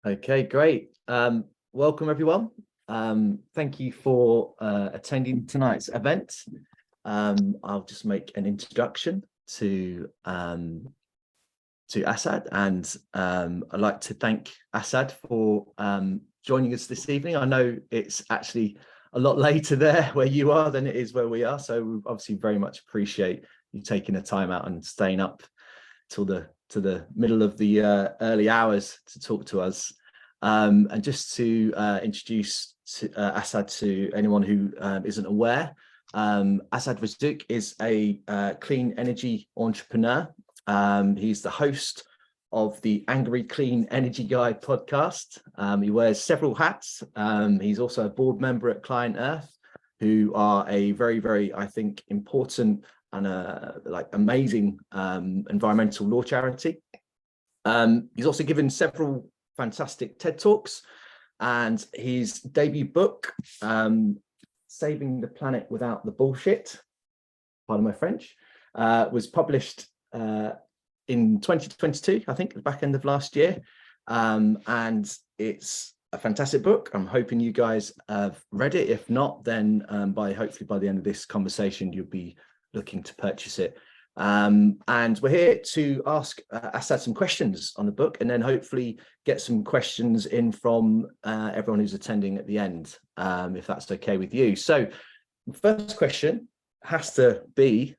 Okay, great. Welcome everyone. Thank you for attending tonight's event. I'll just make an introduction to Assaaad, and I'd like to thank Assaaad for joining us this evening. I know it's actually a lot later there where you are than it is where we are, so we obviously very much appreciate you taking the time out and staying up till the middle of the early hours to talk to us. And just to introduce Assaaad to anyone who isn't aware, Assaad Razzouk is a clean energy entrepreneur. He's the host of the Angry Clean Energy Guide podcast. He wears several hats. He's also a board member at Client Earth, who are a very, very, I think, important and amazing environmental law charity. He's also given several fantastic TED Talks, and his debut book, Saving the Planet Without the Bullshit, pardon my French, was published in 2022, I think, at the back end of last year. And it's a fantastic book. I'm hoping you guys have read it. If not, then hopefully by the end of this conversation, you'll be looking to purchase it. And we're here to ask Assaaad some questions on the book, and then hopefully get some questions in from everyone who's attending at the end, if that's okay with you. So the first question has to be,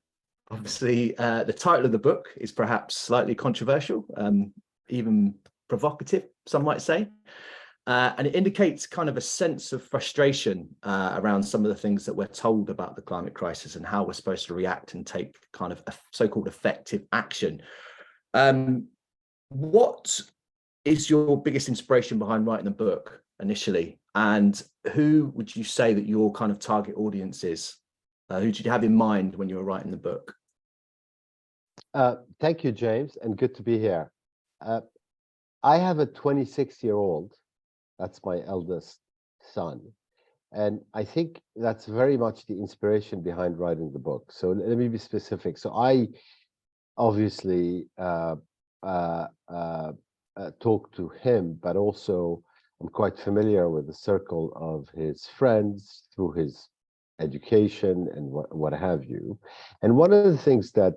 obviously, the title of the book is perhaps slightly controversial, even provocative, some might say. And it indicates kind of a sense of frustration around some of the things that we're told about the climate crisis and how we're supposed to react and take kind of a so-called effective action. What is your biggest inspiration behind writing the book initially? And who would you say that your kind of target audience is? Who did you have in mind when you were writing the book? Thank you, James, and good to be here. I have a 26-year-old. That's my eldest son. And I think that's very much the inspiration behind writing the book. So let me be specific. So I obviously talk to him, but also I'm quite familiar with the circle of his friends through his education and what have you. And one of the things that,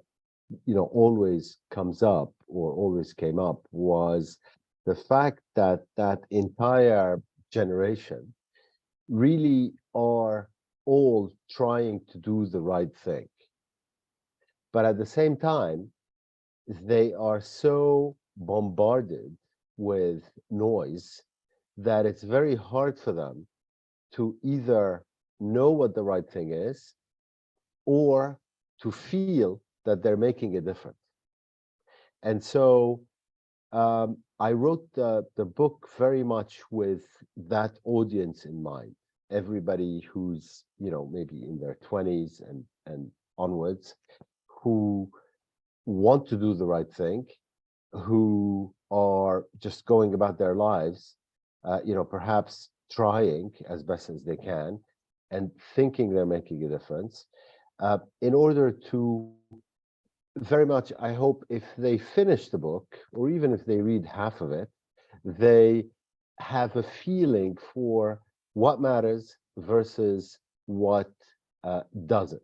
you know, always comes up or always came up was the fact that that entire generation really are all trying to do the right thing. But at the same time, they are so bombarded with noise that it's very hard for them to either know what the right thing is or to feel that they're making a difference. And so I wrote the book very much with that audience in mind. Everybody who's, you know, maybe in their 20s and onwards, who want to do the right thing, who are just going about their lives, you know, perhaps trying as best as they can and thinking they're making a difference, in order to very much, I hope, if they finish the book, or even if they read half of it, they have a feeling for what matters versus what doesn't.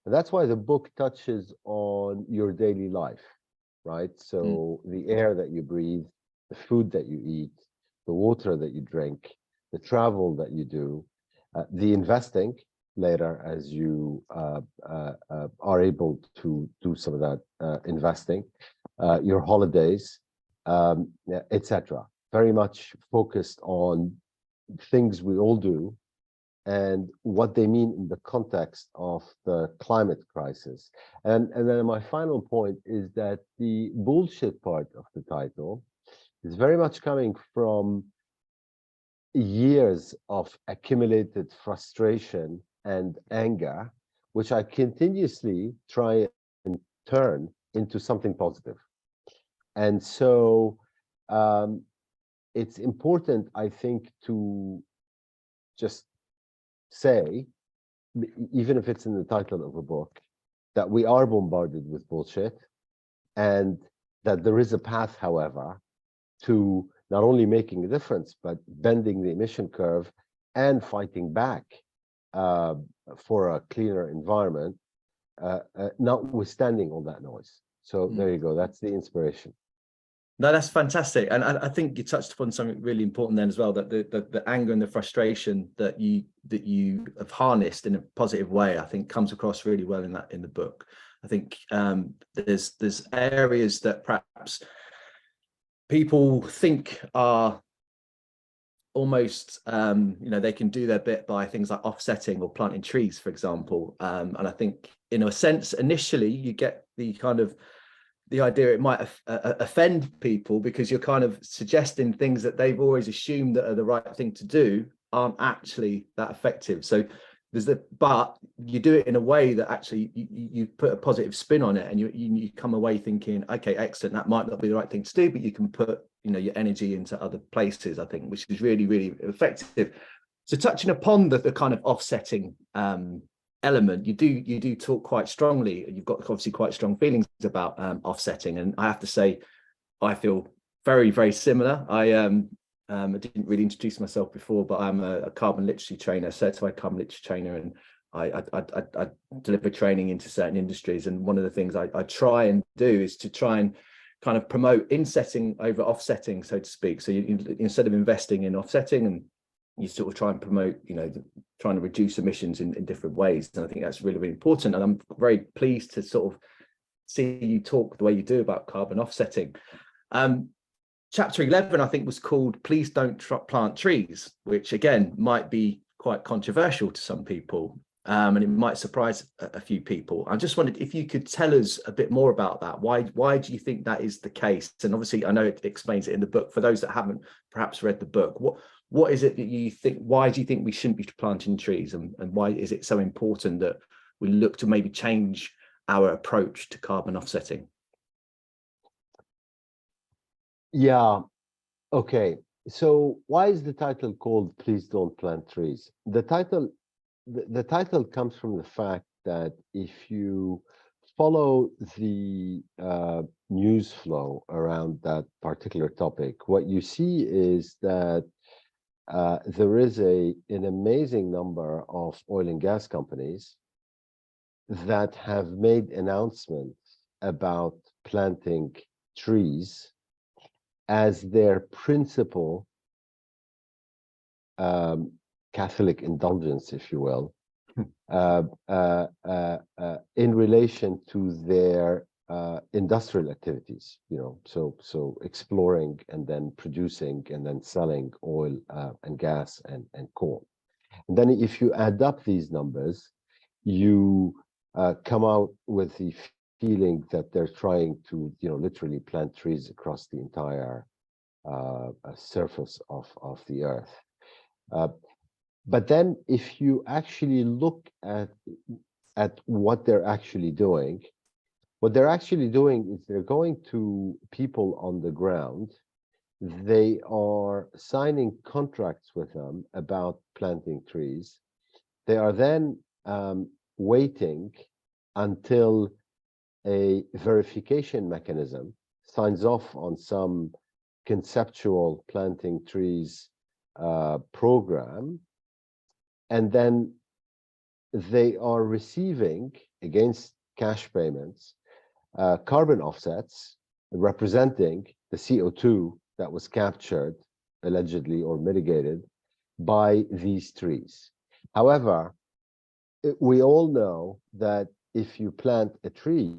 And that's why the book touches on your daily life, right? So the air that you breathe, the food that you eat, the water that you drink, the travel that you do, the investing later as you are able to do some of that investing, your holidays, etc. Very much focused on things we all do and what they mean in the context of the climate crisis. And then my final point is that the bullshit part of the title is very much coming from years of accumulated frustration and anger, which I continuously try and turn into something positive. And so it's important, I think, to just say, even if it's in the title of a book, that we are bombarded with bullshit and that there is a path, however, to not only making a difference, but bending the emission curve and fighting back for a cleaner environment, notwithstanding all that noise. So there you go. That's the inspiration. No, that's fantastic. And I think you touched upon something really important then as well, that the anger and the frustration that you have harnessed in a positive way, I think comes across really well in the book. I think there's areas that perhaps people think are almost they can do their bit by things like offsetting or planting trees, for example. And I think in a sense, initially you get the idea it might offend people because you're kind of suggesting things that they've always assumed that are the right thing to do aren't actually that effective. So but you do it in a way that actually you put a positive spin on it, and you come away thinking, okay, excellent, that might not be the right thing to do, but you can put your energy into other places, I think, which is really, really effective. So touching upon the kind of offsetting element, you do talk quite strongly. You've got obviously quite strong feelings about offsetting, and I have to say I feel very, very similar. I didn't really introduce myself before, but I'm a carbon literacy trainer, certified carbon literacy trainer, and I deliver training into certain industries. And one of the things I try and do is to try and kind of promote insetting over offsetting, so to speak. So instead of investing in offsetting, and you sort of try and promote, trying to reduce emissions in different ways. And I think that's really, really important. And I'm very pleased to sort of see you talk the way you do about carbon offsetting. Chapter 11, I think, was called Please Don't Plant Trees, which again might be quite controversial to some people, and it might surprise a few people. I just wondered if you could tell us a bit more about that. Why do you think that is the case? And obviously I know it explains it in the book. For those that haven't perhaps read the book, what is it that you think, why do you think we shouldn't be planting trees, and why is it so important that we look to maybe change our approach to carbon offsetting? Yeah, okay. So why is the title called Please Don't Plant Trees? The title comes from the fact that if you follow the news flow around that particular topic, what you see is that there is an amazing number of oil and gas companies that have made announcements about planting trees as their principal Catholic indulgence, if you will, in relation to their industrial activities, so exploring and then producing and then selling oil and gas and coal. And then if you add up these numbers, you come out with the feeling that they're trying to, literally plant trees across the entire surface of the earth. But then if you actually look at what they're actually doing, is they're going to people on the ground. They are signing contracts with them about planting trees. They are then waiting until a verification mechanism signs off on some conceptual planting trees program, and then they are receiving, against cash payments, carbon offsets representing the CO2 that was captured, allegedly, or mitigated by these trees. However, we all know that if you plant a tree,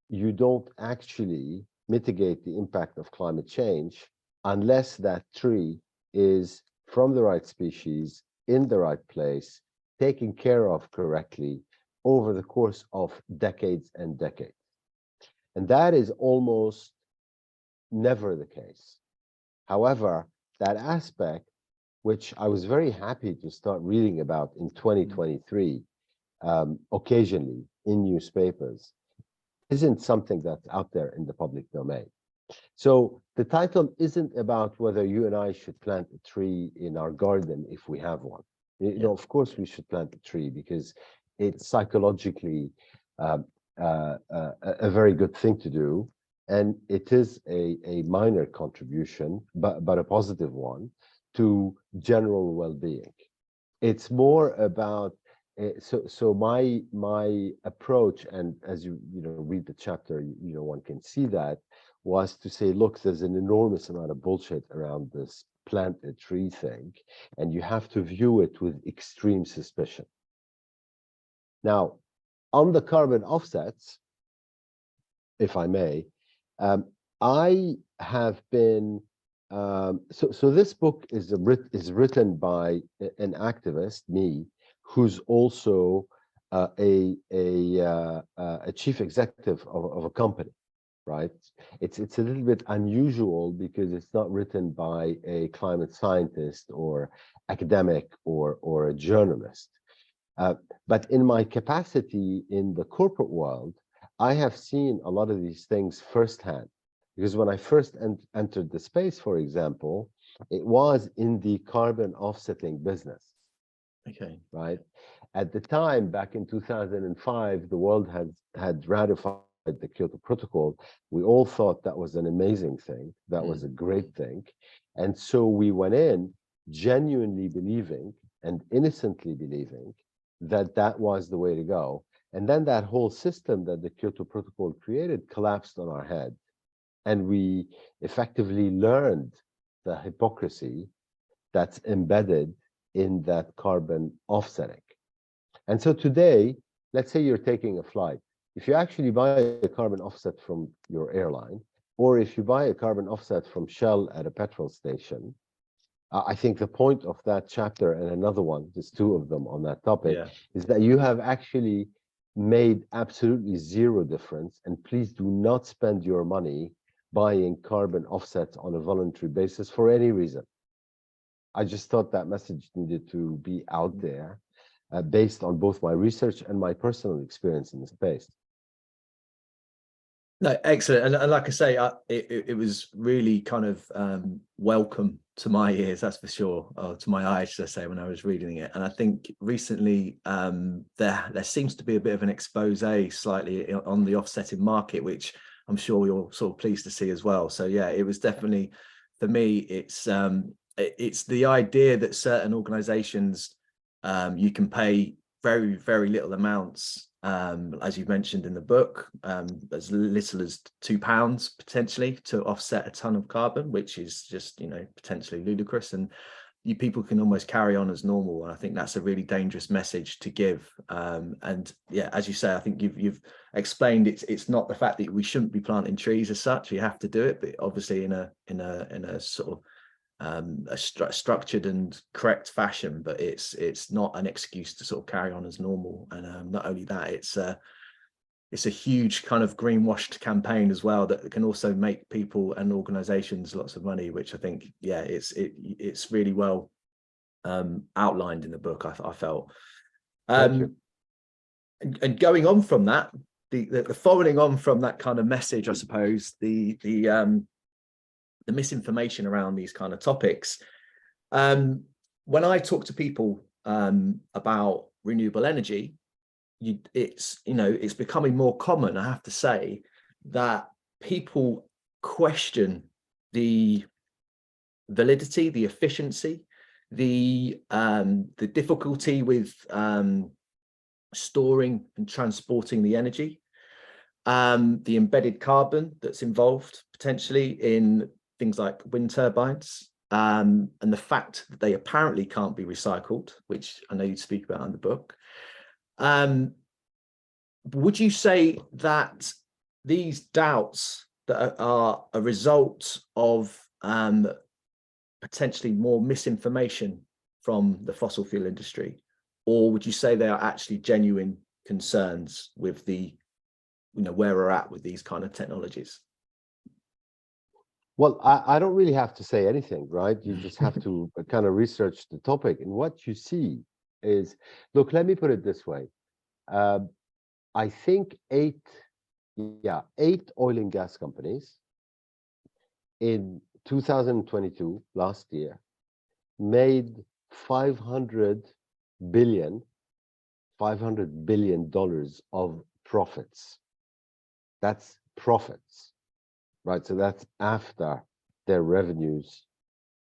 you don't actually mitigate the impact of climate change unless that tree is from the right species, in the right place, taken care of correctly over the course of decades and decades. And that is almost never the case. However, that aspect, which I was very happy to start reading about in 2023, occasionally in newspapers, isn't something that's out there in the public domain. So the title isn't about whether you and I should plant a tree in our garden if we have one. Of course we should plant a tree because it's psychologically a very good thing to do. and it is a minor contribution, but a positive one, to general well-being. It's more about so my approach, and as you read the chapter, one can see that, was to say, look, there's an enormous amount of bullshit around this plant a tree thing, and you have to view it with extreme suspicion. Now, on the carbon offsets, if I may, I have been so this book is written by an activist, me, who's also a chief executive of a company, right? It's a little bit unusual because it's not written by a climate scientist or academic or a journalist. But in my capacity in the corporate world, I have seen a lot of these things firsthand. Because when I first entered the space, for example, it was in the carbon offsetting business. Okay. Right. At the time, back in 2005, the world had ratified the Kyoto Protocol. We all thought that was an amazing thing. That was a great thing. And so we went in genuinely believing and innocently believing that that was the way to go. And then that whole system that the Kyoto Protocol created collapsed on our head. And we effectively learned the hypocrisy that's embedded in that carbon offsetting. And so today, let's say you're taking a flight. If you actually buy a carbon offset from your airline, or if you buy a carbon offset from Shell at a petrol station, I think the point of that chapter and another one, there's two of them on that topic, is that you have actually made absolutely zero difference. And please do not spend your money buying carbon offsets on a voluntary basis for any reason. I just thought that message needed to be out there based on both my research and my personal experience in the space. No, excellent. And like I say, it was really kind of welcome to my ears, that's for sure, or to my eyes, should I say, when I was reading it. And I think recently there seems to be a bit of an expose slightly on the offsetting market, which I'm sure you're sort of pleased to see as well. So yeah, it was definitely, for me, it's the idea that certain organizations, you can pay very, very little amounts, as you mentioned in the book, as little as £2 potentially to offset a ton of carbon, which is just, potentially ludicrous. And you people can almost carry on as normal. And I think that's a really dangerous message to give. And yeah, as you say, I think you've explained it's not the fact that we shouldn't be planting trees as such. You have to do it, but obviously in a sort of a structured and correct fashion, but it's not an excuse to sort of carry on as normal. And not only that, it's a huge kind of greenwashed campaign as well that can also make people and organizations lots of money, which I think, yeah, it's really well outlined in the book, I felt. Thank you. And going on from that, the following on from that kind of message, I suppose, the misinformation around these kind of topics. When I talk to people about renewable energy, it's becoming more common, I have to say, that people question the validity, the efficiency, the difficulty with storing and transporting the energy, the embedded carbon that's involved potentially in things like wind turbines, and the fact that they apparently can't be recycled, which I know you speak about in the book. Would you say that these doubts that are a result of potentially more misinformation from the fossil fuel industry, or would you say they are actually genuine concerns with the, where we're at with these kind of technologies? Well, I don't really have to say anything, right? You just have to kind of research the topic. And what you see is, look, let me put it this way. I think eight oil and gas companies in 2022, last year, made $500 billion of profits. That's profits. right? So that's after their revenues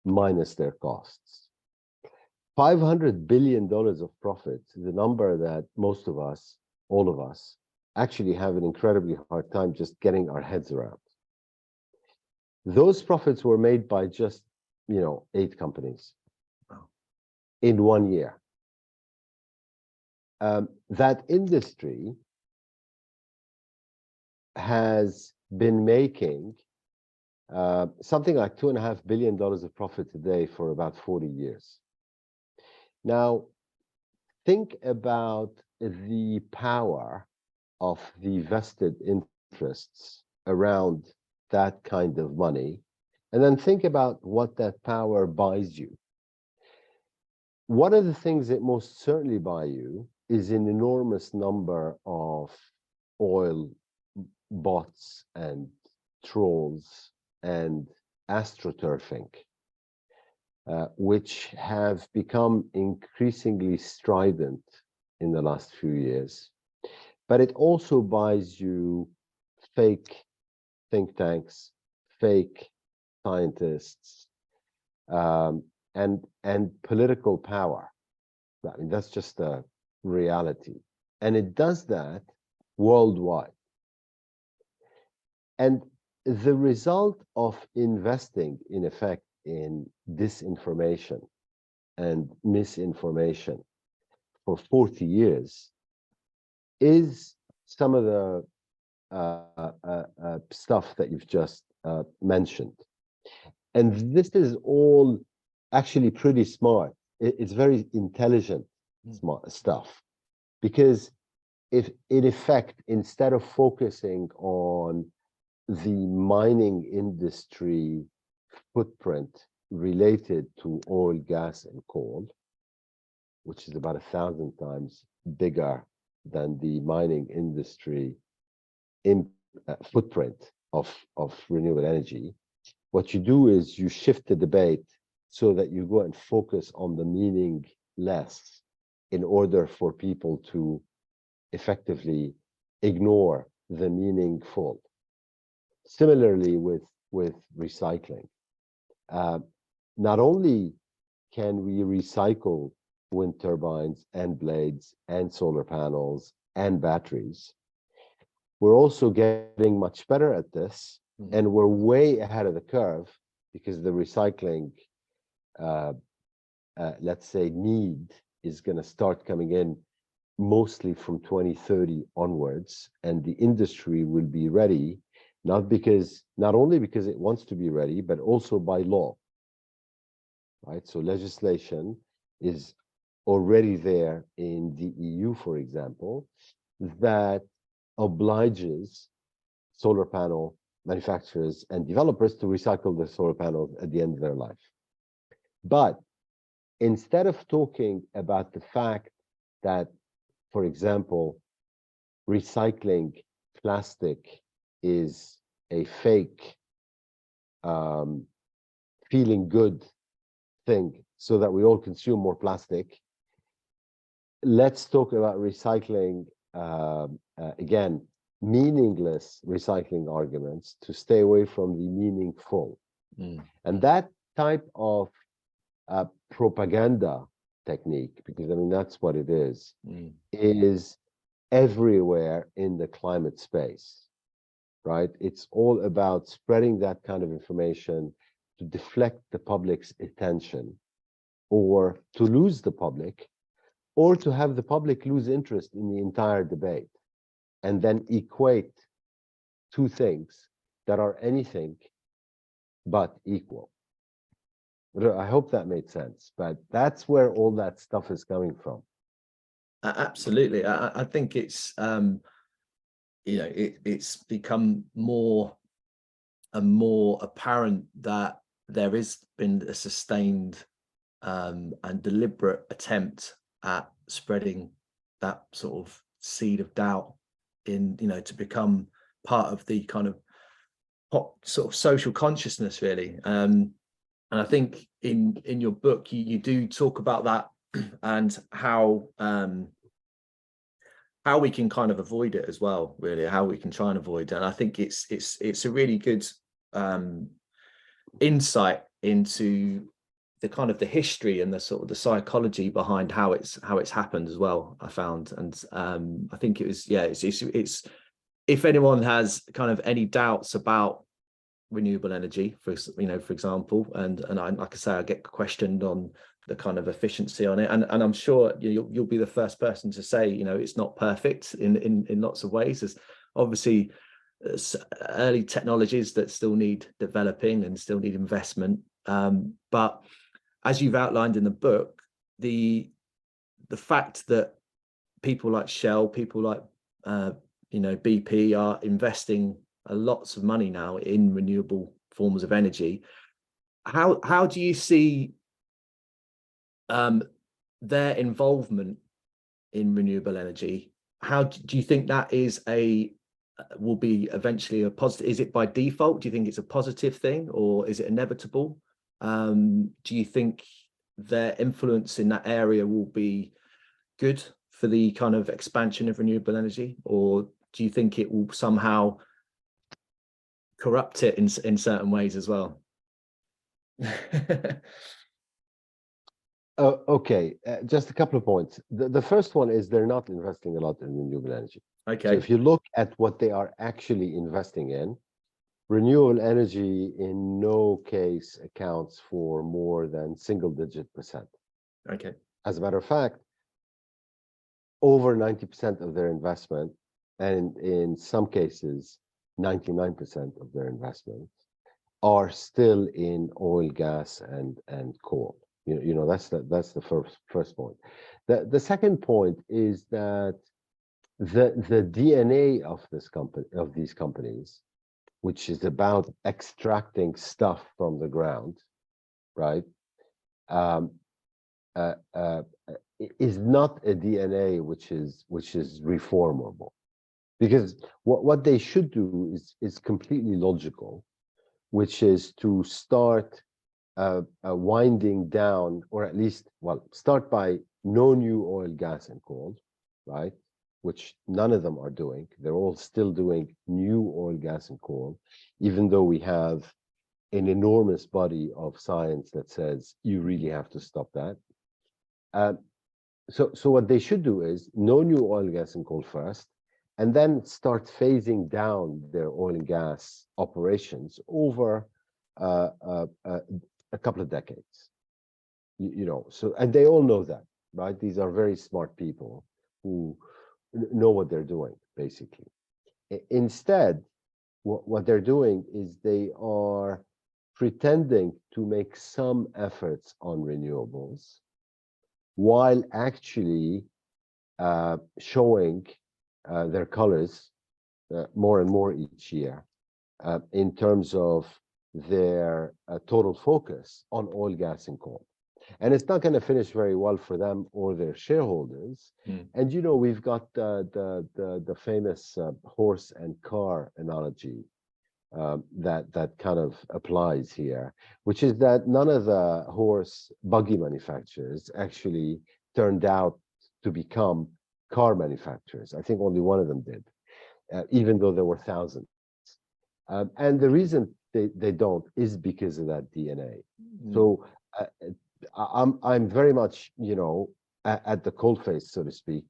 minus their costs. $500 billion of profit is a number that most of us, all of us, actually have an incredibly hard time just getting our heads around. Those profits were made by just, 8 companies in 1 year. That industry has been making something like $2.5 billion of profit a day for about 40 years. Now, think about the power of the vested interests around that kind of money, and then think about what that power buys you. One of the things it most certainly buy you is an enormous number of oil bots and trolls and astroturfing, which have become increasingly strident in the last few years. But it also buys you fake think tanks, fake scientists, and political power. I mean, that's just a reality. And it does that worldwide. And the result of investing, in effect, in disinformation and misinformation for 40 years is some of the stuff that you've just mentioned. And this is all actually pretty smart. It's very intelligent smart stuff, because if in effect, instead of focusing on the mining industry footprint related to oil, gas, and coal, which is about 1,000 times bigger than the mining industry footprint of renewable energy, what you do is you shift the debate so that you go and focus on the meaningless in order for people to effectively ignore the meaningful. Similarly with recycling. Not only can we recycle wind turbines and blades and solar panels and batteries, we're also getting much better at this, and we're way ahead of the curve, because the recycling, let's say, need is going to start coming in mostly from 2030 onwards, and the industry will be ready, not only because it wants to be ready, but also by law, right? So legislation is already there in the EU, for example, that obliges solar panel manufacturers and developers to recycle the solar panels at the end of their life. But instead of talking about the fact that, for example, recycling plastic is a fake, feeling good thing so that we all consume more plastic, let's talk about recycling, again, meaningless recycling arguments to stay away from the meaningful. And that type of propaganda technique, because I mean, that's what it is everywhere in the climate space, right? It's all about spreading that kind of information to deflect the public's attention, or to lose the public, or to have the public lose interest in the entire debate, and then equate two things that are anything but equal. I hope that made sense, but that's where all that stuff is coming from. Absolutely. I think it's, it's become more and more apparent that there has been a sustained and deliberate attempt at spreading that sort of seed of doubt in, to become part of the kind of pop sort of social consciousness, really. And I think in your book you do talk about that and how we can kind of avoid it as well, really, how we can try and avoid it. And I think it's a really good insight into the kind of the history and the sort of the psychology behind how it's happened as well, I found. And I think it was, yeah, it's if anyone has kind of any doubts about renewable energy, for example, and I, like I say, I get questioned on the kind of efficiency on it, and I'm sure you'll be the first person to say, it's not perfect in lots of ways. There's obviously early technologies that still need developing and still need investment, but as you've outlined in the book, the fact that people like Shell, people like BP are investing lots of money now in renewable forms of energy. How do you see their involvement in renewable energy? How do you think that will be eventually a positive? Is it by default? Do you think it's a positive thing, or is it inevitable? Do you think their influence in that area will be good for the kind of expansion of renewable energy, or do you think it will somehow corrupt it in certain ways as well? Okay, just a couple of points. The first one is they're not investing a lot in renewable energy. Okay. So if you look at what they are actually investing in, renewable energy in no case accounts for more than single-digit %. Okay. As a matter of fact, over 90% of their investment, and in some cases 99% of their investments, are still in oil, gas, and coal. That's the first point. The second point is that the DNA of these companies, which is about extracting stuff from the ground, right, is not a DNA which is reformable, because what they should do is completely logical, which is to start winding down, or at least, start by no new oil, gas, and coal, right? Which none of them are doing. They're all still doing new oil, gas, and coal, even though we have an enormous body of science that says you really have to stop that. So what they should do is no new oil, gas, and coal first, and then start phasing down their oil and gas operations over a couple of decades. So, and they all know that, right? These are very smart people who know what they're doing, basically. Instead, what they're doing is they are pretending to make some efforts on renewables, while actually showing their colors more and more each year in terms of their total focus on oil, gas, and coal. And it's not going to finish very well for them or their shareholders. And we've got the famous horse and car analogy that kind of applies here, which is that none of the horse buggy manufacturers actually turned out to become car manufacturers. I think only one of them did, even though there were thousands. And the reason they don't is because of that DNA. So I'm very much, at the coalface, so to speak,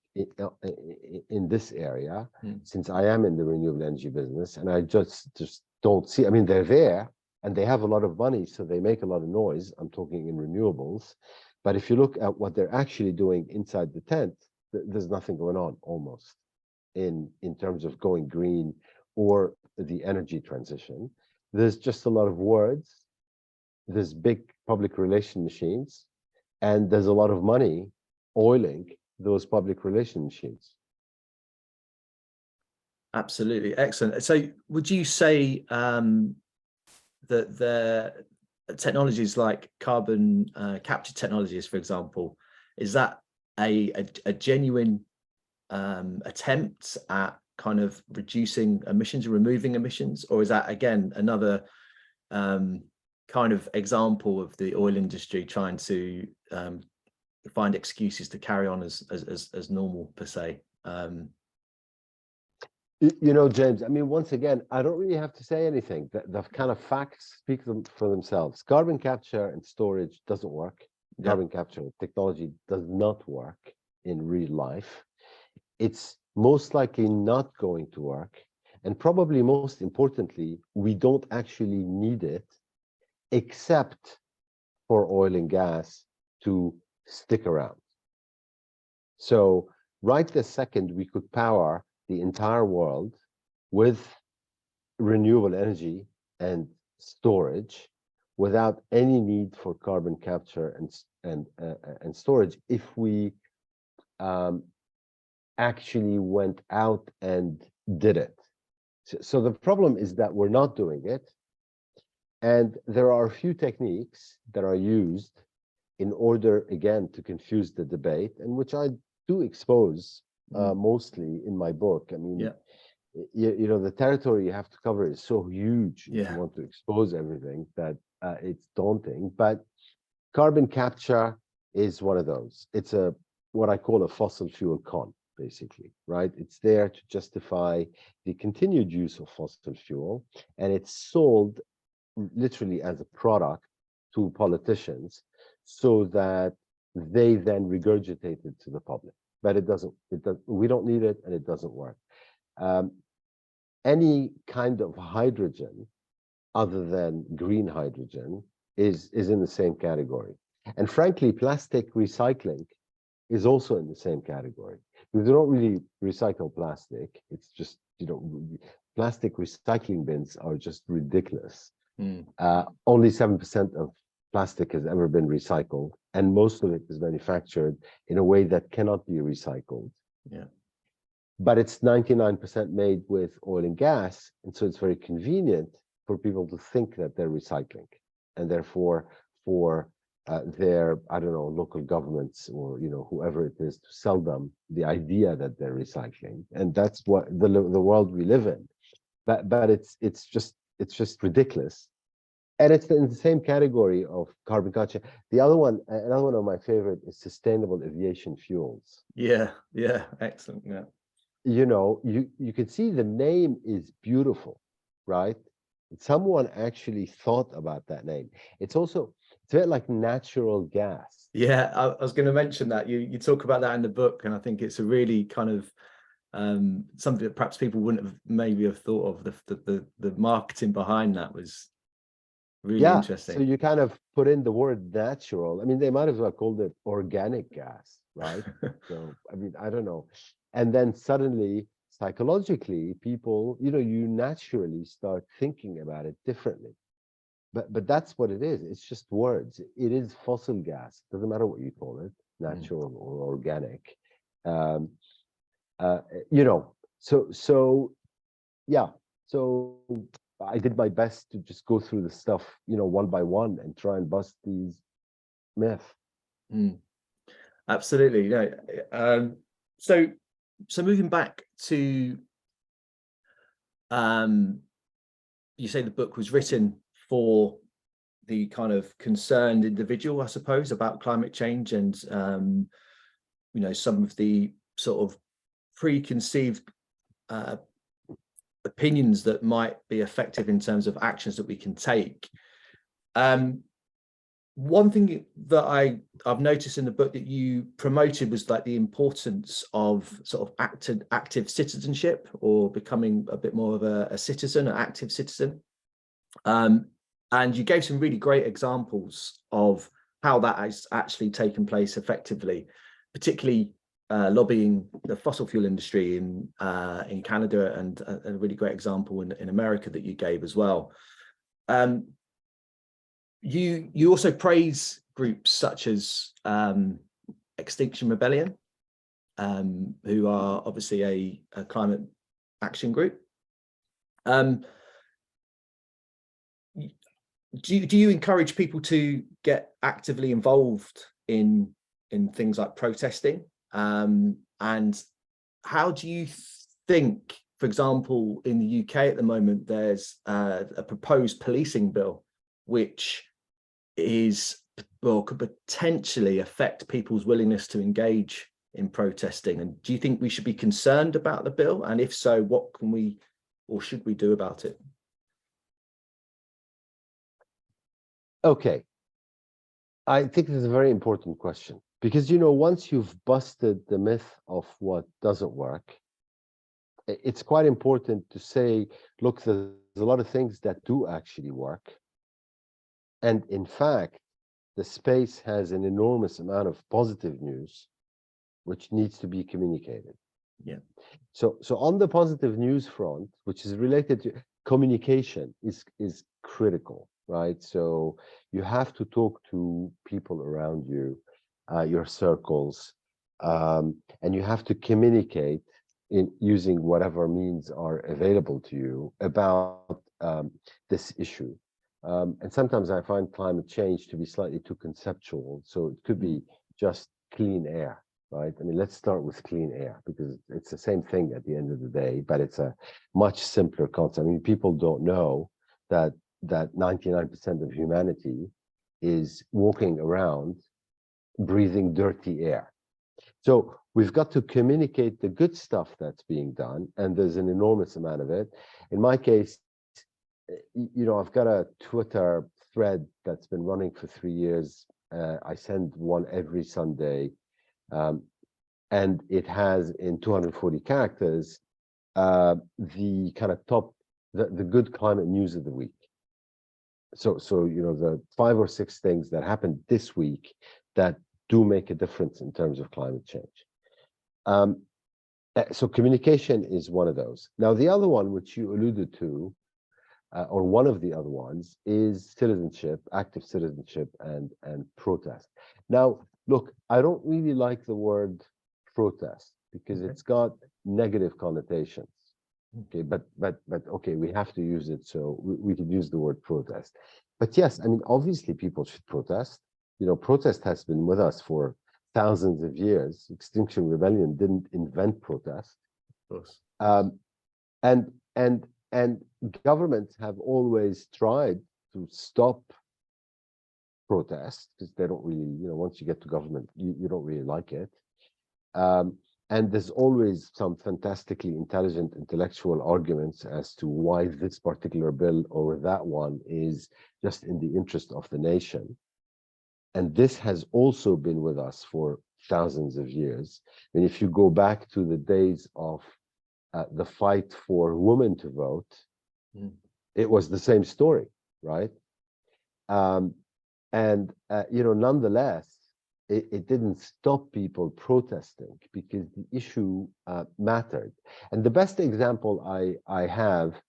in this area, since I am in the renewable energy business, and I just don't see. I mean, they're there and they have a lot of money, so they make a lot of noise. I'm talking in renewables, but if you look at what they're actually doing inside the tent, there's nothing going on almost in terms of going green or the energy transition. There's just a lot of words. There's big public relation machines, and there's a lot of money oiling those public relation machines. Absolutely. Excellent. So would you say that the technologies like carbon capture technologies, for example, is that a genuine attempt at kind of reducing emissions or removing emissions, or is that again another kind of example of the oil industry trying to find excuses to carry on as normal, per se? You know, James, I mean, once again, I don't really have to say anything. The kind of facts speak for themselves. Carbon capture and storage doesn't work. Carbon capture technology does not work in real life. It's most likely not going to work. And probably most importantly, we don't actually need it except for oil and gas to stick around. So right this second, we could power the entire world with renewable energy and storage without any need for carbon capture and storage if we actually went out and did it. So the problem is that we're not doing it, and there are a few techniques that are used in order, again, to confuse the debate, and which I do expose mostly in my book. I mean, you know, the territory you have to cover is so huge if you want to expose everything that it's daunting. But carbon capture is one of those. It's what I call a fossil fuel con, basically, right? It's there to justify the continued use of fossil fuel, and it's sold literally as a product to politicians so that they then regurgitate it to the public. But we don't need it, and it doesn't work. Any kind of hydrogen other than green hydrogen is in the same category. And frankly, plastic recycling is also in the same category. We don't really recycle plastic. It's just, you know, plastic recycling bins are just ridiculous. Only 7% of plastic has ever been recycled, and most of it is manufactured in a way that cannot be recycled. But it's 99% made with oil and gas, and so it's very convenient for people to think that they're recycling, and therefore for their, I don't know, local governments or, you know, whoever it is, to sell them the idea that they're recycling, and that's what the world we live in. But it's just ridiculous, and it's in the same category of carbon capture. The other one, another one of my favorite, is sustainable aviation fuels. Excellent. You know, you can see the name is beautiful, right? Someone actually thought about that name. It's a bit like natural gas. I was going to mention that. You talk about that in the book, and I think it's a really kind of something that perhaps people wouldn't have maybe have thought of. The marketing behind that was really interesting. So you kind of put in the word natural. I mean, they might as well called it organic gas, right? So, I mean, I don't know. And then suddenly, psychologically, people, you know, you naturally start thinking about it differently. But that's what it is. It's just words. It is fossil gas. Doesn't matter what you call it, natural or organic. You know, so I did my best to just go through the stuff, you know, one by one, and try and bust these myths. Absolutely. So moving back to, you say the book was written for the kind of concerned individual, I suppose, about climate change, and you know, some of the sort of preconceived opinions that might be effective in terms of actions that we can take. One thing that I've noticed in the book that you promoted was like the importance of sort of active citizenship, or becoming a bit more of a citizen, an active citizen. And you gave some really great examples of how that has actually taken place effectively, particularly lobbying the fossil fuel industry in Canada, and a really great example in America that you gave as well. You also praise groups such as Extinction Rebellion, who are obviously a climate action group. Do you encourage people to get actively involved in things like protesting? And how do you think, for example, in the UK at the moment, there's a proposed policing bill which could potentially affect people's willingness to engage in protesting? And do you think we should be concerned about the bill? And if so, what can we or should we do about it? Okay. I think this is a very important question because, you know, once you've busted the myth of what doesn't work, it's quite important to say, look, there's a lot of things that do actually work. And in fact, the space has an enormous amount of positive news, which needs to be communicated. Yeah. So on the positive news front, which is related to communication, is critical, right? So you have to talk to people around you, your circles, and you have to communicate in using whatever means are available to you about this issue. And sometimes I find climate change to be slightly too conceptual. So it could be just clean air, right? I mean, let's start with clean air because it's the same thing at the end of the day, but it's a much simpler concept. I mean, people don't know that 99% of humanity is walking around breathing dirty air. So we've got to communicate the good stuff that's being done, and there's an enormous amount of it. In my case, you know, I've got a Twitter thread that's been running for 3 years. I send one every Sunday, and it has in 240 characters the kind of the good climate news of the week. So you know, the 5 or 6 things that happened this week that do make a difference in terms of climate change. So communication is one of those. Now, the other one, which you alluded to, or one of the other ones, is citizenship, active citizenship, and protest. Now, look, I don't really like the word protest because it's got negative connotations. Okay, but okay, we have to use it, so we could use the word protest. But yes, I mean, obviously people should protest. You know, protest has been with us for thousands of years. Extinction Rebellion didn't invent protest. Of course. And governments have always tried to stop protest because they don't really, you know, once you get to government, you don't really like it. And there's always some fantastically intelligent intellectual arguments as to why this particular bill or that one is just in the interest of the nation. And this has also been with us for thousands of years. And if you go back to the days of the fight for women to vote, it was the same story, right? You know, nonetheless, it didn't stop people protesting because the issue mattered. And the best example I have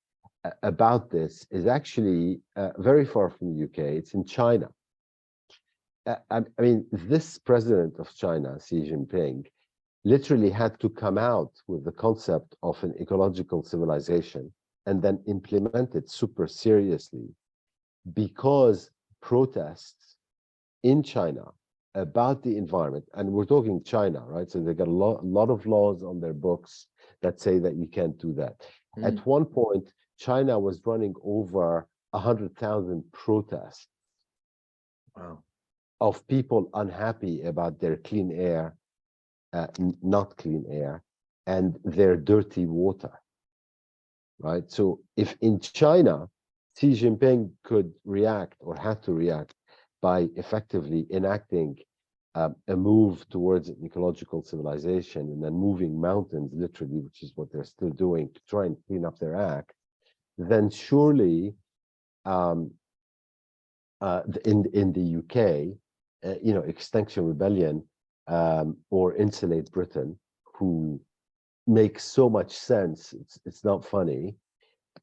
about this is actually very far from the UK. It's in China. I mean, this president of China, Xi Jinping, literally had to come out with the concept of an ecological civilization and then implement it super seriously because protests in China about the environment, and we're talking China, right? So they got a lot of laws on their books that say that you can't do that. At one point, China was running over 100,000 protests. Wow. Of people unhappy about their clean air, not clean air, and their dirty water, right? So if in China, Xi Jinping could react or had to react by effectively enacting a move towards an ecological civilization and then moving mountains, literally, which is what they're still doing to try and clean up their act, then surely in the UK, you know, Extinction Rebellion or Insulate Britain, who makes so much sense, it's not funny,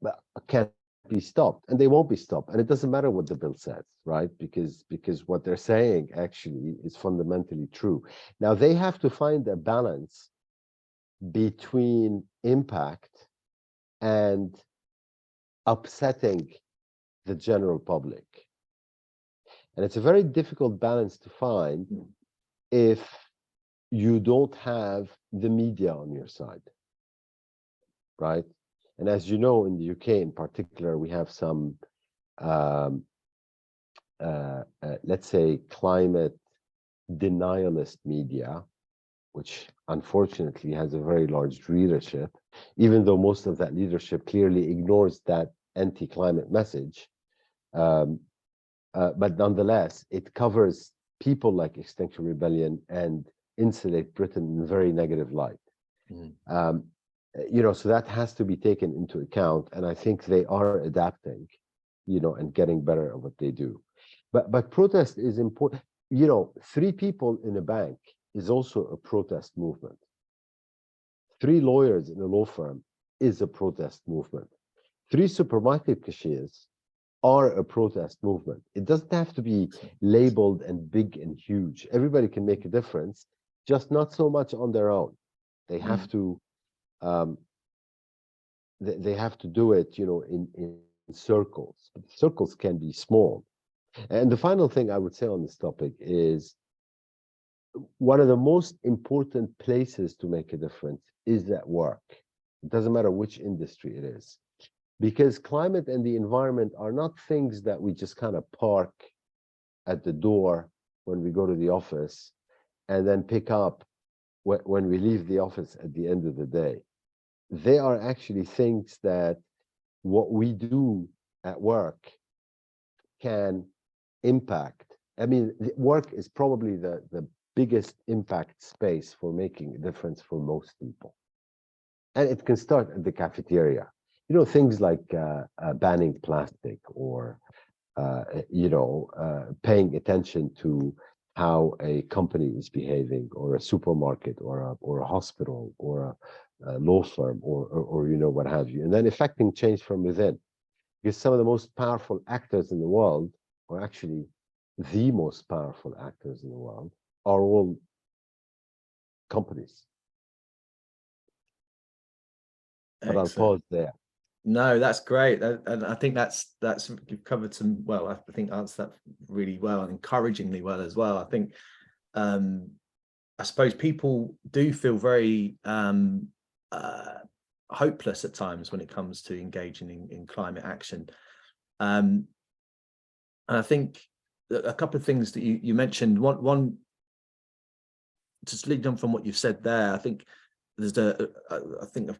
but can't be stopped, and they won't be stopped. And it doesn't matter what the bill says, right? Because what they're saying actually is fundamentally true. Now they have to find a balance between impact and upsetting the general public. And it's a very difficult balance to find if you don't have the media on your side, right? And as you know, in the UK in particular, we have some, let's say, climate denialist media which unfortunately has a very large readership, even though most of that leadership clearly ignores that anti-climate message. But nonetheless, it covers people like Extinction Rebellion and insulate Britain in a very negative light. So that has to be taken into account, and I think they are adapting, and getting better at what they do. But protest is important. 3 people in a bank is also a protest movement. 3 lawyers in a law firm is a protest movement. 3 supermarket cashiers are a protest movement. It doesn't have to be labeled and big and huge. Everybody can make a difference, just not so much on their own. They have to they have to do it, in circles. But circles can be small. And the final thing I would say on this topic is one of the most important places to make a difference is at work. It doesn't matter which industry it is, because climate and the environment are not things that we just kind of park at the door when we go to the office and then pick up when we leave the office at the end of the day. They are actually things that what we do at work can impact. I mean, work is probably the biggest impact space for making a difference for most people. And it can start at the cafeteria. Things like banning plastic, or paying attention to how a company is behaving, or a supermarket, or a hospital, or a law firm, or what have you, and then effecting change from within. Because some of the most powerful actors in the world, or actually the most powerful actors in the world, are all companies. But I'll pause there. No, that's great, and I think that's you've covered some. Well, I think answered that really well and encouragingly well as well. I think, I suppose people do feel very hopeless at times when it comes to engaging in climate action, and I think a couple of things that you mentioned. One, just leading on from what you've said there, I think there's a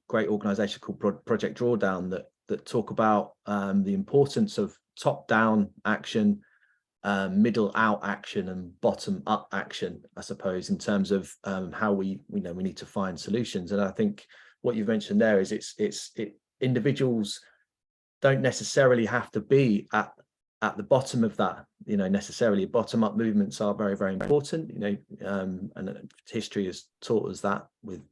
great organization called Project Drawdown that talk about the importance of top-down action, middle-out action, and bottom-up action, I suppose, in terms of how we need to find solutions. And I think what you've mentioned there is individuals don't necessarily have to be at the bottom of that, necessarily. Bottom-up movements are very, very important, and history has taught us that with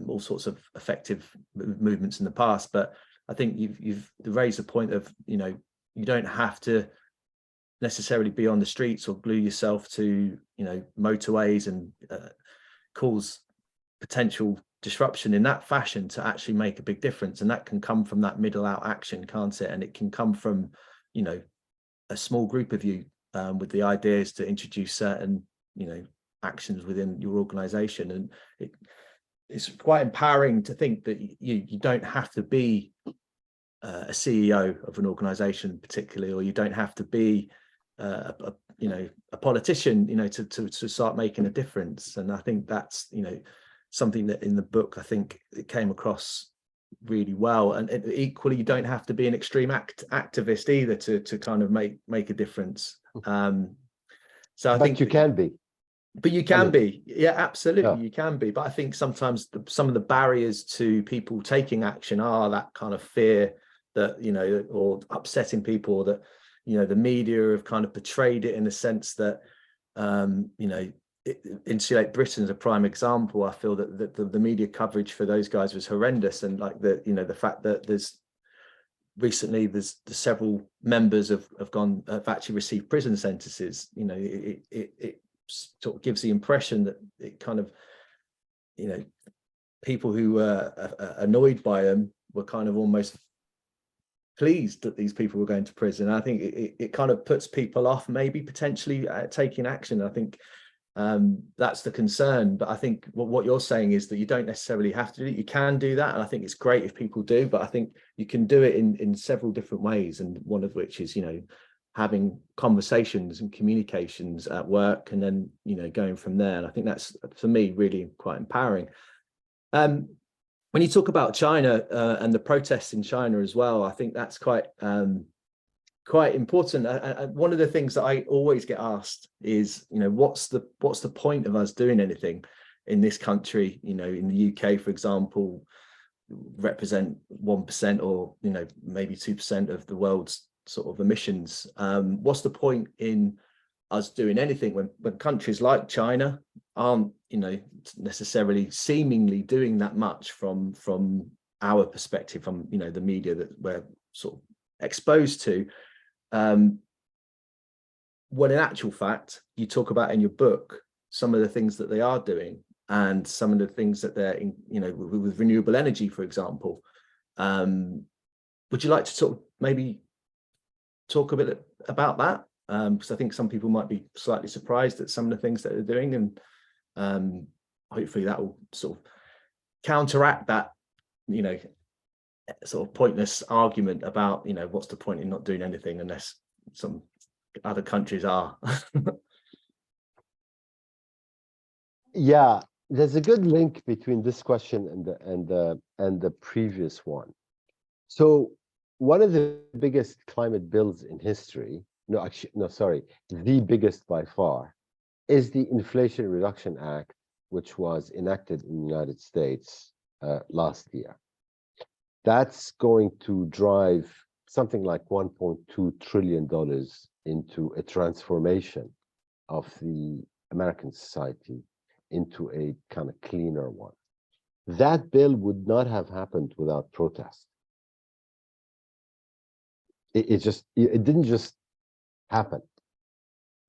all sorts of effective movements in the past. But I think you've raised the point of, you don't have to necessarily be on the streets or glue yourself to, motorways and cause potential disruption in that fashion to actually make a big difference. And that can come from that middle out action, can't it? And it can come from, a small group of you with the ideas to introduce certain, actions within your organization. And it's quite empowering to think that you don't have to be a CEO of an organization particularly, or you don't have to be a politician, to start making a difference. And I think that's, something that in the book, I think it came across really well. And equally, you don't have to be an extreme activist either to kind of make a difference. So I think you can be. But you can be, yeah, absolutely, you can be. But I think sometimes some of the barriers to people taking action are that kind of fear that, or upsetting people, that, the media have kind of portrayed it in the sense that, Insulate Britain is a prime example. I feel that the media coverage for those guys was horrendous, and like the fact that there's several members have actually received prison sentences. It sort of gives the impression that it kind of, people who were annoyed by them were kind of almost pleased that these people were going to prison. I think it kind of puts people off maybe potentially taking action. I think that's the concern. But I think what you're saying is that you don't necessarily have to do it. You can do that, and I think it's great if people do. But I think you can do it in several different ways, and one of which is, having conversations and communications at work, and then, you know, going from there. And I think that's, for me, really quite empowering. When you talk about China and the protests in China as well, I think that's quite important. One of the things that I always get asked is, you know, what's the point of us doing anything in this country? You know, in the UK, for example, represent 1% or, you know, maybe 2% of the world's sort of emissions. What's the point in us doing anything when countries like China aren't, you know, necessarily seemingly doing that much from our perspective, from, you know, the media that we're sort of exposed to, when in actual fact, you talk about in your book some of the things that they are doing, and some of the things that they're in, you know, with renewable energy, for example. Would you like to sort of maybe talk a bit about that? Because I think some people might be slightly surprised at some of the things that they're doing, and hopefully that will sort of counteract that, you know, sort of pointless argument about, you know, what's the point in not doing anything unless some other countries are. Yeah, there's a good link between this question and the previous one. So one of the biggest climate bills in history, the biggest by far, is the Inflation Reduction Act, which was enacted in the United States last year. That's going to drive something like $1.2 trillion into a transformation of the American society into a kind of cleaner one. That bill would not have happened without protest. It didn't just happen,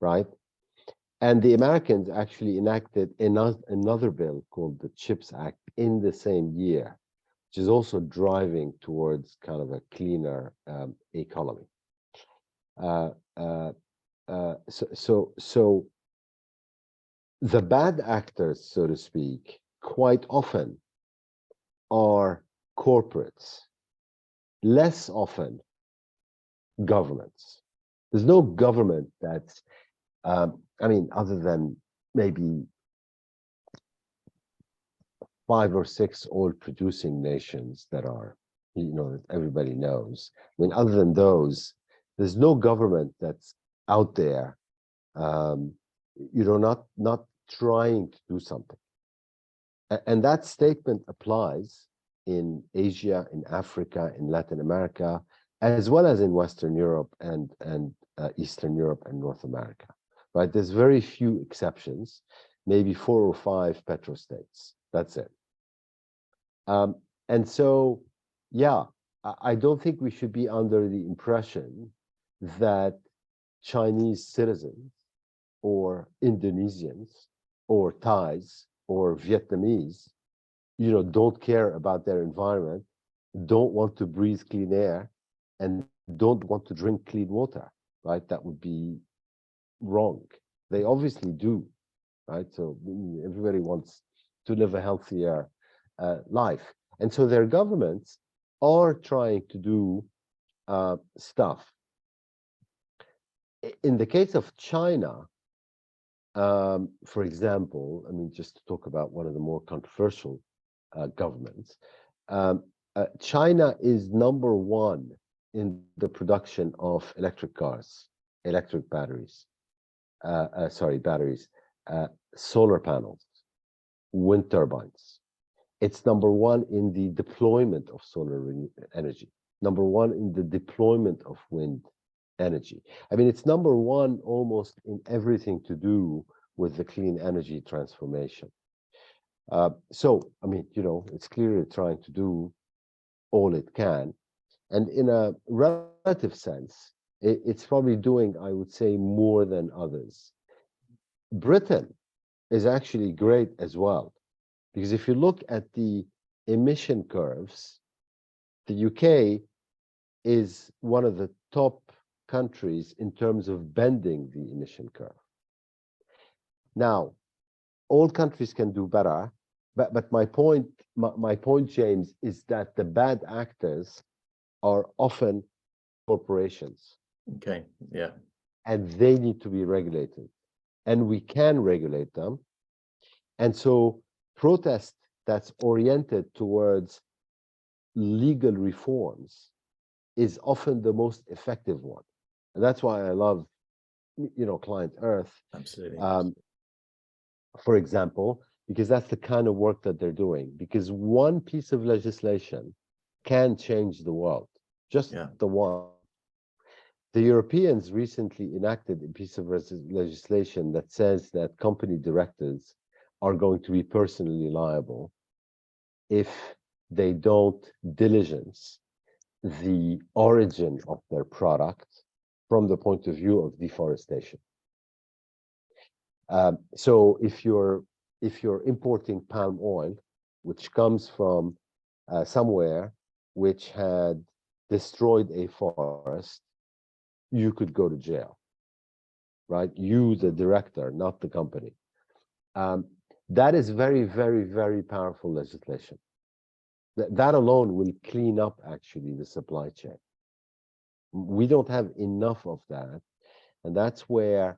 right? And the Americans actually enacted another bill called the CHIPS Act in the same year, which is also driving towards kind of a cleaner economy. So the bad actors, so to speak, quite often are corporates, less often governments. There's no government that's, I mean, other than maybe 5 or 6 oil producing nations that are, you know, that everybody knows. I mean, other than those, there's no government that's out there, you know, not trying to do something. And that statement applies in Asia, in Africa, in Latin America, as well as in Western Europe and Eastern Europe and North America, right? There's very few exceptions, maybe 4 or 5 petrostates. That's it. And so, yeah, I don't think we should be under the impression that Chinese citizens or Indonesians or Thais or Vietnamese, you know, don't care about their environment, don't want to breathe clean air, and don't want to drink clean water, right? That would be wrong. They obviously do, right? So everybody wants to live a healthier life. And so their governments are trying to do stuff. In the case of China, for example, I mean, just to talk about one of the more controversial governments, China is #1 in the production of electric cars, electric batteries, solar panels, wind turbines. It's #1 in the deployment of solar energy, #1 in the deployment of wind energy. I mean, it's #1 almost in everything to do with the clean energy transformation. So, I mean, you know, it's clearly trying to do all it can. And in a relative sense, it's probably doing, I would say, more than others. Britain is actually great as well, because if you look at the emission curves, the UK is one of the top countries in terms of bending the emission curve. Now, all countries can do better, but my point, James, is that the bad actors are often corporations, Okay. Yeah. and they need to be regulated, and we can regulate them. And so protest that's oriented towards legal reforms is often the most effective one. And that's why I love, Client Earth, Absolutely. for example, because that's the kind of work that they're doing. Because one piece of legislation can change the world, just Yeah. the one. The Europeans recently enacted a piece of legislation that says that company directors are going to be personally liable if they don't diligence the origin of their product from the point of view of deforestation. So if you're importing palm oil, which comes from somewhere which had destroyed a forest, you could go to jail, right? You, the director, not the company. That is very, very, very powerful legislation. That alone will clean up actually the supply chain. We don't have enough of that, and that's where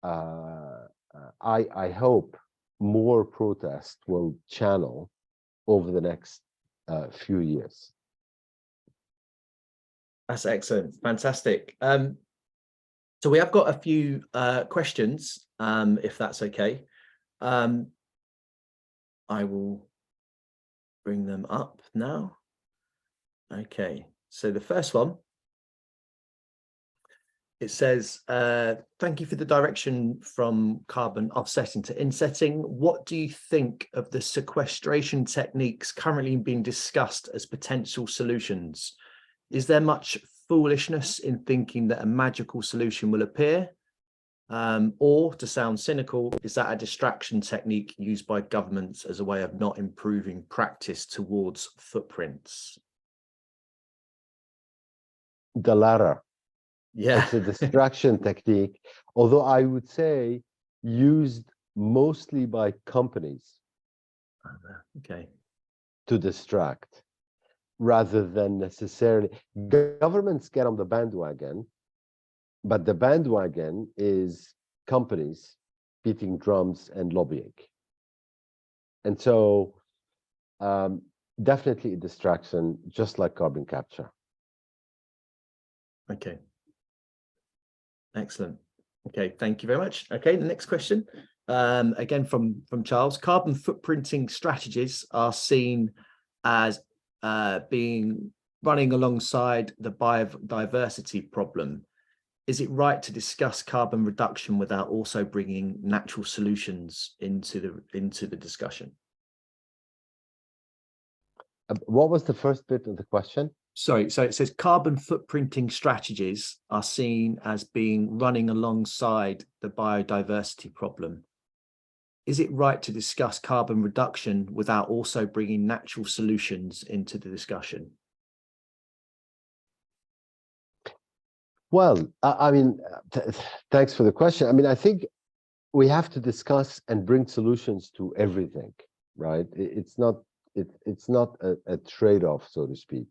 I hope more protest will channel over the next few years. That's excellent. Fantastic. So we have got a few questions, if that's okay. I will bring them up now. Okay, so the first one, it says, thank you for the direction from carbon offsetting to insetting. What do you think of the sequestration techniques currently being discussed as potential solutions? Is there much foolishness in thinking that a magical solution will appear? Or, to sound cynical, is that a distraction technique used by governments as a way of not improving practice towards footprints? The latter. Yeah. It's a distraction technique, although I would say used mostly by companies Okay. to distract, rather than necessarily. Governments get on the bandwagon, but the bandwagon is companies beating drums and lobbying. And so definitely a distraction, just like carbon capture. Okay. Excellent. Okay, thank you very much. Okay, the next question, again from Charles. Carbon footprinting strategies are seen as being running alongside the biodiversity problem. Is it right to discuss carbon reduction without also bringing natural solutions into the discussion? What was the first bit of the question? Sorry, so it says carbon footprinting strategies are seen as being running alongside the biodiversity problem. Is it right to discuss carbon reduction without also bringing natural solutions into the discussion? Well, I mean, thanks for the question. I mean, I think we have to discuss and bring solutions to everything, right? It's not a trade-off, so to speak.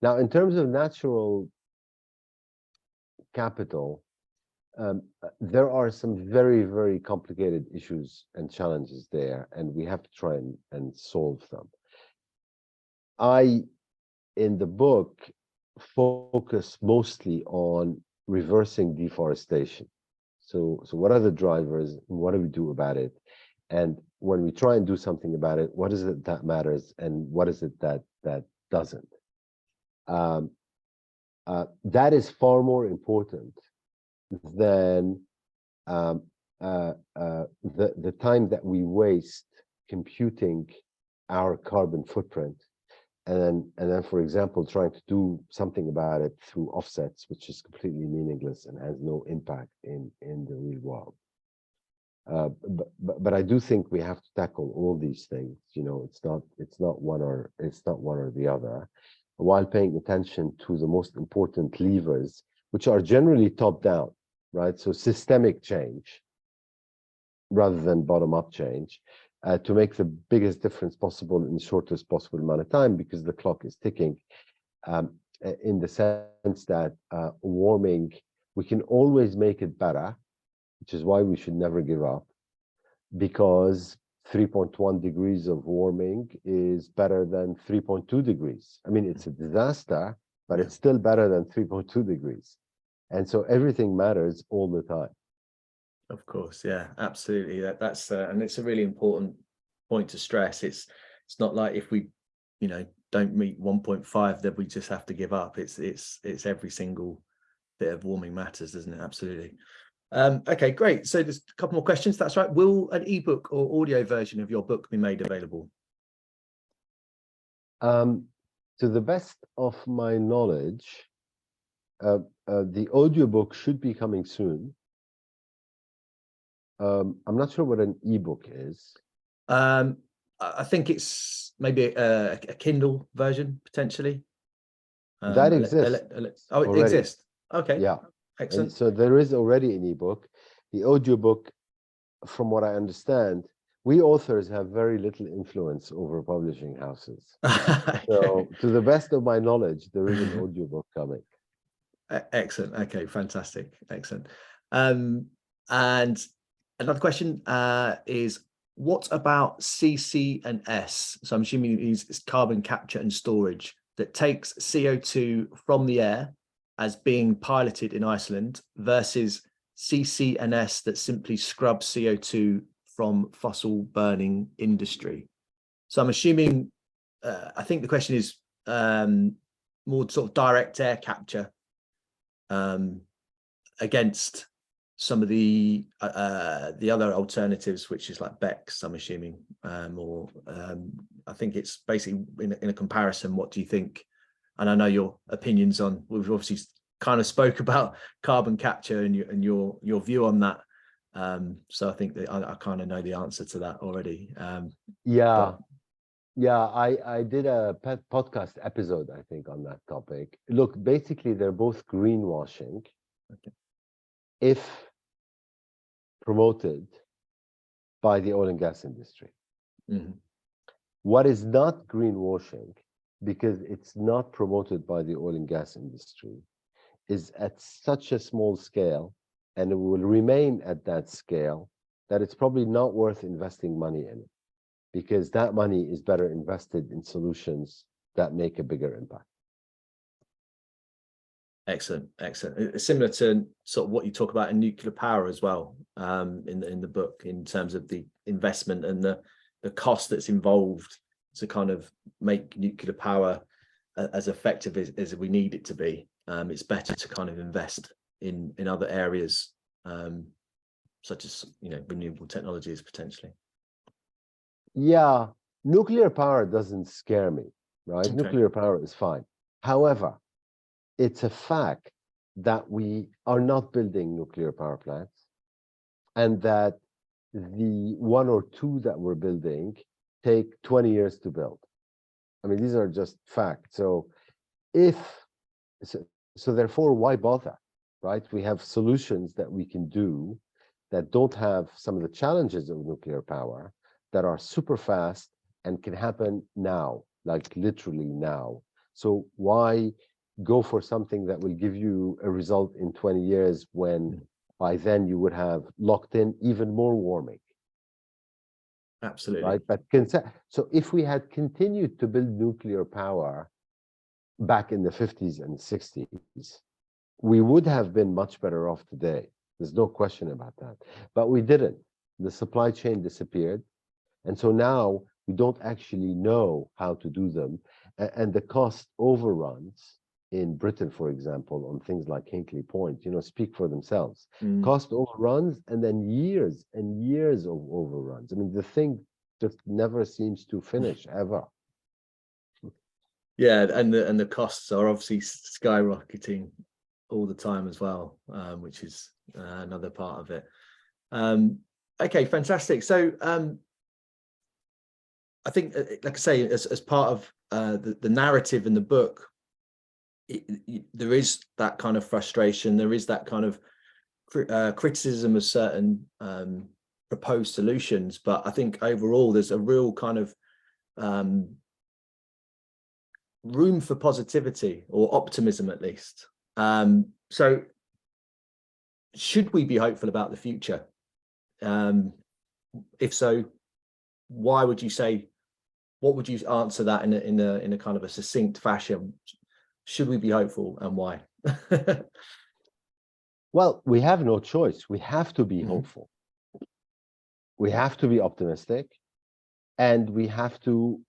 Now, in terms of natural capital, there are some very, very complicated issues and challenges there, and we have to try and solve them. In the book, focus mostly on reversing deforestation. So what are the drivers, and what do we do about it? And when we try and do something about it, what is it that matters, and what is it that doesn't? That is far more important than the time that we waste computing our carbon footprint, and then, for example, trying to do something about it through offsets, which is completely meaningless and has no impact in the real world. But I do think we have to tackle all these things. It's not one or the other, while paying attention to the most important levers, which are generally top down, right? So systemic change rather than bottom up change, to make the biggest difference possible in the shortest possible amount of time, because the clock is ticking. in the sense that warming, we can always make it better, which is why we should never give up, because 3.1 degrees of warming is better than 3.2 degrees. I mean, it's a disaster, but it's still better than 3.2 degrees. And so everything matters all the time. Of course, yeah, absolutely. That's and it's a really important point to stress. It's not like if we, don't meet 1.5 that we just have to give up. It's every single bit of warming matters, doesn't it? Absolutely. Okay, great. So there's a couple more questions. That's right. Will an ebook or audio version of your book be made available? To the best of my knowledge, the audiobook should be coming soon. I'm not sure what an ebook is. I think it's maybe a Kindle version potentially. That exists. Oh, it already. exists. Okay. Yeah. Excellent. And so there is already an ebook. The audiobook, from what I understand, we authors have very little influence over publishing houses. Okay. So to the best of my knowledge, there is an audiobook coming. Excellent. Okay, fantastic. Excellent. And another question is, what about CC and S? So I'm assuming it's carbon capture and storage that takes CO2 from the air as being piloted in Iceland versus CC and S that simply scrubs CO2 from fossil burning industry. So I'm assuming, I think the question is more sort of direct air capture against some of the other alternatives, which is like BECCS, I'm assuming, or I think it's basically in a comparison. What do you think? And I know your opinions on. We've obviously kind of spoke about carbon capture and your view on that. So I think that I kind of know the answer to that already. Yeah, I did a podcast episode, I think, on that topic. Look, basically, they're both greenwashing. Okay. If promoted by the oil and gas industry. Mm-hmm. What is not greenwashing, because it's not promoted by the oil and gas industry, is at such a small scale, and it will remain at that scale, that it's probably not worth investing money in it, because that money is better invested in solutions that make a bigger impact. Excellent. It's similar to sort of what you talk about in nuclear power as well, in the book, in terms of the investment and the cost that's involved to kind of make nuclear power as effective as we need it to be. It's better to kind of invest in other areas, such as renewable technologies potentially. Yeah, nuclear power doesn't scare me, right? Okay. Nuclear power is fine. However, it's a fact that we are not building nuclear power plants, and that the one or two that we're building take 20 years to build. I mean, these are just facts. So therefore, why bother, right? We have solutions that we can do that don't have some of the challenges of nuclear power, that are super fast and can happen now, like literally now. So why go for something that will give you a result in 20 years when by then you would have locked in even more warming? Absolutely. Right. But so if we had continued to build nuclear power back in the 50s and 60s, we would have been much better off today. There's no question about that. But we didn't. The supply chain disappeared. And so now we don't actually know how to do them. And the cost overruns in Britain, for example, on things like Hinkley Point, speak for themselves. Cost overruns, and then years and years of overruns. I mean, the thing just never seems to finish, ever. Yeah, and the costs are obviously skyrocketing all the time as well, which is another part of it. Okay, fantastic. So I think, like I say, as part of the narrative in the book, there is that kind of frustration. There is that kind of criticism of certain proposed solutions. But I think overall, there's a real kind of room for positivity or optimism, at least. So should we be hopeful about the future? If so, why would you say, what would you answer that in a kind of a succinct fashion? Should we be hopeful, and why? Well, we have no choice. We have to be hopeful. We have to be optimistic, and we have to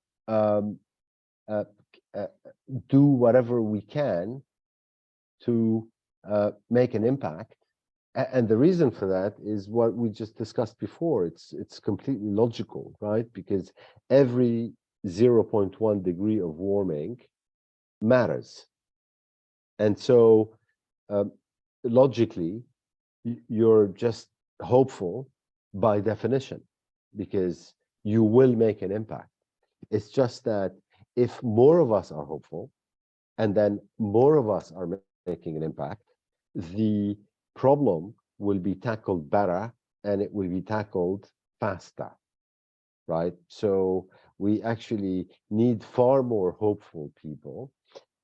do whatever we can to make an impact. And the reason for that is what we just discussed before. It's completely logical, right? Because every 0.1 degree of warming matters. And so logically, you're just hopeful by definition, because you will make an impact. It's just that if more of us are hopeful, and then more of us are making an impact, the problem will be tackled better, and it will be tackled faster, right? So we actually need far more hopeful people.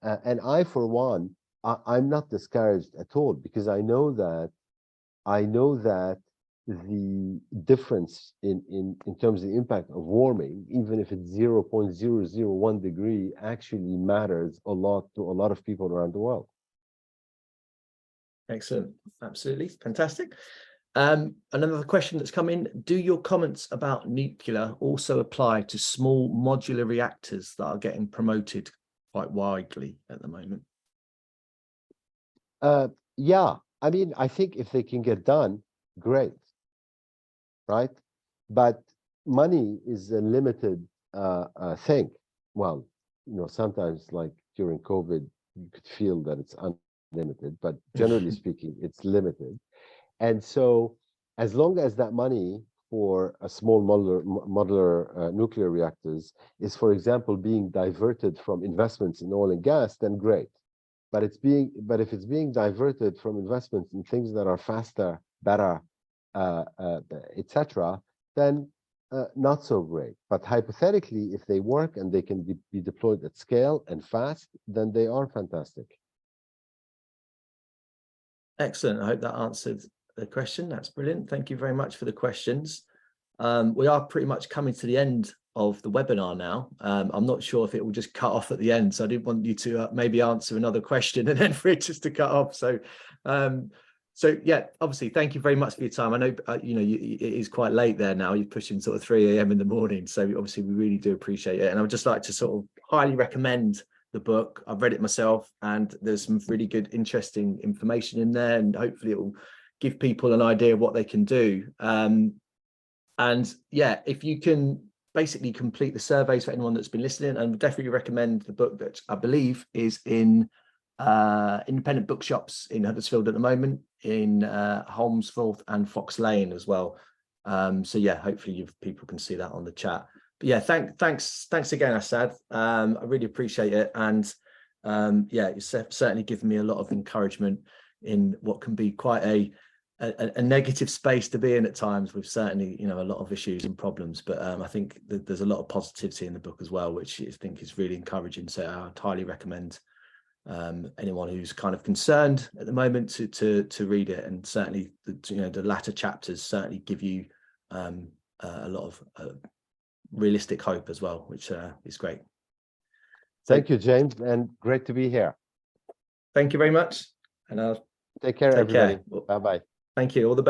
And I, for one, I'm not discouraged at all, because I know that the difference in terms of the impact of warming, even if it's 0.001 degree, actually matters a lot to a lot of people around the world. Excellent. Absolutely. Fantastic. Another question that's come in: do your comments about nuclear also apply to small modular reactors that are getting promoted quite widely at the moment? Yeah, I mean, I think if they can get done, great, right? But money is a limited thing. Well, sometimes, like during COVID, you could feel that it's unlimited, but generally speaking, it's limited. And so as long as that money for a small modular nuclear reactors is, for example, being diverted from investments in oil and gas, then great. But if it's being diverted from investments in things that are faster, better, etc., then not so great. But hypothetically, if they work and they can be deployed at scale and fast, then they are fantastic. Excellent. I hope that answered the question. That's brilliant. Thank you very much for the questions. We are pretty much coming to the end of the webinar now. I'm not sure if it will just cut off at the end, so I didn't want you to maybe answer another question and then for it just to cut off. So yeah, obviously, thank you very much for your time. I know it is quite late there now. You're pushing sort of 3 a.m. in the morning, so obviously we really do appreciate it. And I would just like to sort of highly recommend the book. I've read it myself, and there's some really good, interesting information in there, and hopefully it will give people an idea of what they can do. And yeah, if you can basically complete the surveys for anyone that's been listening, and definitely recommend the book that I believe is in independent bookshops in Huddersfield at the moment, in Holmesforth and Fox Lane as well. So yeah, hopefully people can see that on the chat. But yeah, thanks again, Assaaad. I really appreciate it, and yeah, it's certainly given me a lot of encouragement in what can be quite a negative space to be in at times, with certainly a lot of issues and problems. But I think that there's a lot of positivity in the book as well, which I think is really encouraging. So I'd highly recommend anyone who's kind of concerned at the moment to read it. And certainly the latter chapters certainly give you a lot of realistic hope as well, which is great. Thank you, James, and great to be here. Thank you very much, and I'll take care, everybody. Bye-bye. Thank you. All the best.